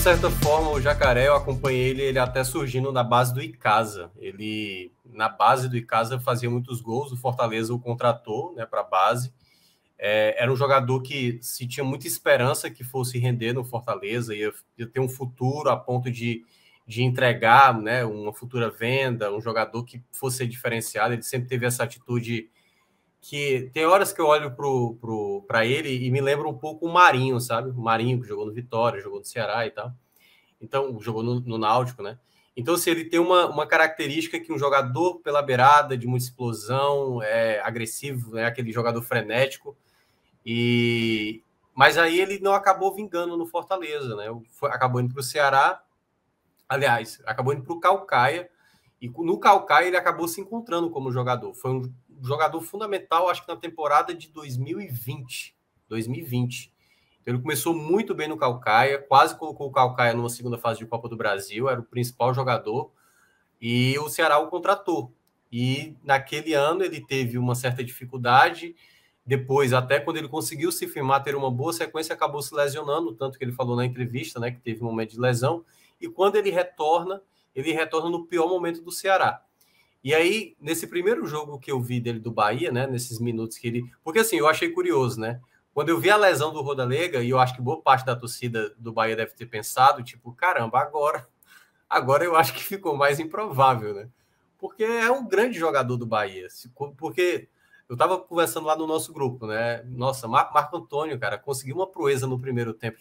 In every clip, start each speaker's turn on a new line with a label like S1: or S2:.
S1: certa forma, o Jacaré, eu acompanhei ele até surgindo na base do Icasa. Ele, na base do Icasa, fazia muitos gols, o Fortaleza o contratou, né, para a base. Era um jogador que se tinha muita esperança que fosse render no Fortaleza, ia ter um futuro a ponto de entregar, né, uma futura venda, um jogador que fosse ser diferenciado. Ele sempre teve essa atitude que tem horas que eu olho para ele e me lembra um pouco o Marinho, sabe? O Marinho que jogou no Vitória, jogou no Ceará e tal. Então, jogou no Náutico, né? Então, se ele tem uma característica que um jogador pela beirada, de muita explosão, agressivo, né? Aquele jogador frenético. Mas aí ele não acabou vingando no Fortaleza, né? Acabou indo para o Ceará, aliás, acabou indo para o Caucaia, e no Caucaia ele acabou se encontrando como jogador. Foi um jogador fundamental, acho que na temporada de 2020. Então, ele começou muito bem no Caucaia, quase colocou o Caucaia numa segunda fase de Copa do Brasil, era o principal jogador, e o Ceará o contratou. E naquele ano ele teve uma certa dificuldade, depois, até quando ele conseguiu se firmar, ter uma boa sequência, acabou se lesionando, tanto que ele falou na entrevista, né, que teve um momento de lesão, e quando ele retorna no pior momento do Ceará. E aí, nesse primeiro jogo que eu vi dele do Bahia, né, nesses minutos que ele... Porque assim, eu achei curioso, né? Quando eu vi a lesão do Rodalega, e eu acho que boa parte da torcida do Bahia deve ter pensado, tipo, caramba, agora eu acho que ficou mais improvável, né? Porque é um grande jogador do Bahia. Porque eu estava conversando lá no nosso grupo, né? Nossa, Marco Antônio, cara, conseguiu uma proeza no primeiro tempo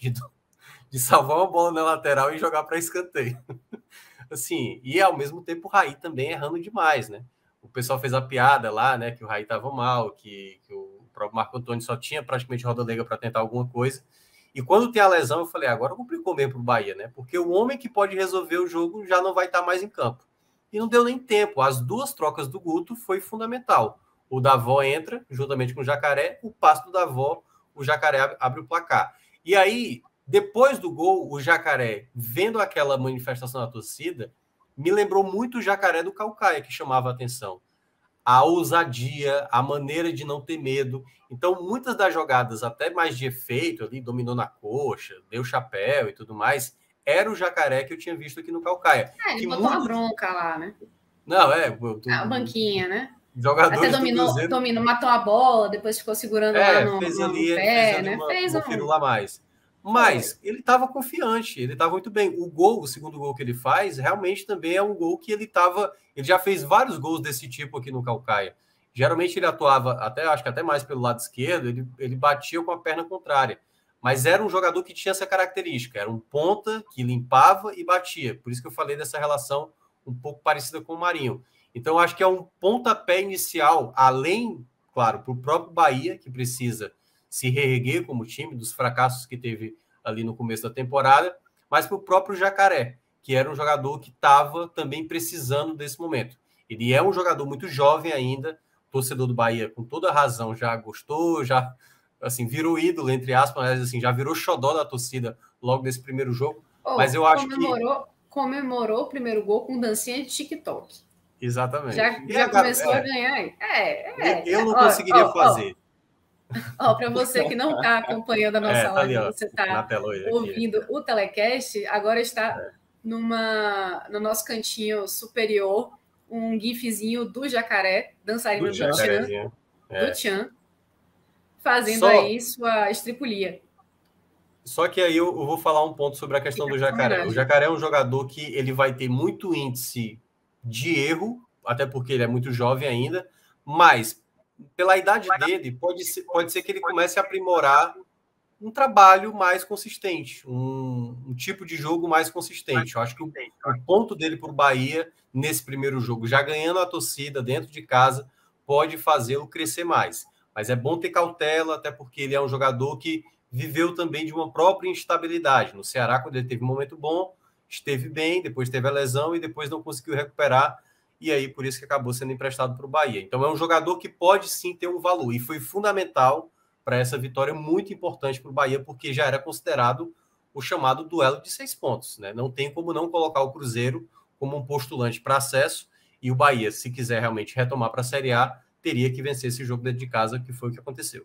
S1: de salvar uma bola na lateral e jogar para escanteio. Assim, e ao mesmo tempo o Raí também errando demais, né? O pessoal fez a piada lá, né? Que o Raí estava mal, que o próprio Marco Antônio só tinha praticamente Rodalega para tentar alguma coisa. E quando tem a lesão, eu falei, agora complicou mesmo para o Bahia, né? Porque o homem que pode resolver o jogo já não vai estar mais em campo. E não deu nem tempo. As duas trocas do Guto foi fundamental. O Davó entra, juntamente com o Jacaré, o passe do Davó, o Jacaré abre o placar. E aí, depois do gol, o Jacaré, vendo aquela manifestação da torcida, me lembrou muito o Jacaré do Caucaia, que chamava a atenção. A ousadia, a maneira de não ter medo. Então, muitas das jogadas, até mais de efeito, ali, dominou na coxa, deu chapéu e tudo mais, era o Jacaré que eu tinha visto aqui no Caucaia.
S2: Ele botou a bronca lá, né?
S1: Não,
S2: a banquinha, né?
S1: Jogadores
S2: até dominou, matou a bola, depois ficou segurando lá no pé, né?
S1: Fez uma firula a mais. Mas ele estava confiante, ele estava muito bem. O segundo gol que ele faz, realmente também é um gol que ele já fez vários gols desse tipo aqui no Caucaia. Geralmente ele atuava, acho que até mais pelo lado esquerdo, ele batia com a perna contrária. Mas era um jogador que tinha essa característica, era um ponta que limpava e batia. Por isso que eu falei dessa relação um pouco parecida com o Marinho. Então, acho que é um pontapé inicial, além, claro, para o próprio Bahia, que precisa se reerguer como time, dos fracassos que teve ali no começo da temporada, mas para o próprio Jacaré, que era um jogador que estava também precisando desse momento. Ele é um jogador muito jovem ainda, torcedor do Bahia, com toda razão, já gostou, já assim, virou ídolo, entre aspas, mas assim, já virou xodó da torcida logo nesse primeiro jogo. Mas eu acho
S2: comemorou o primeiro gol com dancinha de TikTok.
S1: Exatamente.
S2: Já começou a ganhar.
S1: Eu não conseguiria fazer.
S2: Para você que não está acompanhando a nossa live,
S1: ali,
S2: você está ouvindo o telecast, agora está no nosso cantinho superior um gifzinho do Jacaré, dançarino do Tchan, fazendo aí sua estripulia.
S1: Só que aí eu vou falar um ponto sobre a questão do Jacaré. O Jacaré é um jogador que ele vai ter muito índice de erro, até porque ele é muito jovem ainda, mas pela idade dele, pode ser que ele comece a aprimorar um trabalho mais consistente, um tipo de jogo mais consistente. Eu acho que o ponto dele para o Bahia, nesse primeiro jogo, já ganhando a torcida dentro de casa, pode fazê-lo crescer mais. Mas é bom ter cautela, até porque ele é um jogador que viveu também de uma própria instabilidade. No Ceará, quando ele teve um momento bom, esteve bem, depois teve a lesão e depois não conseguiu recuperar, e aí por isso que acabou sendo emprestado para o Bahia. Então é um jogador que pode sim ter um valor, e foi fundamental para essa vitória, muito importante para o Bahia, porque já era considerado o chamado duelo de 6 pontos, né? Não tem como não colocar o Cruzeiro como um postulante para acesso, e o Bahia, se quiser realmente retomar para a Série A, teria que vencer esse jogo dentro de casa, que foi o que aconteceu.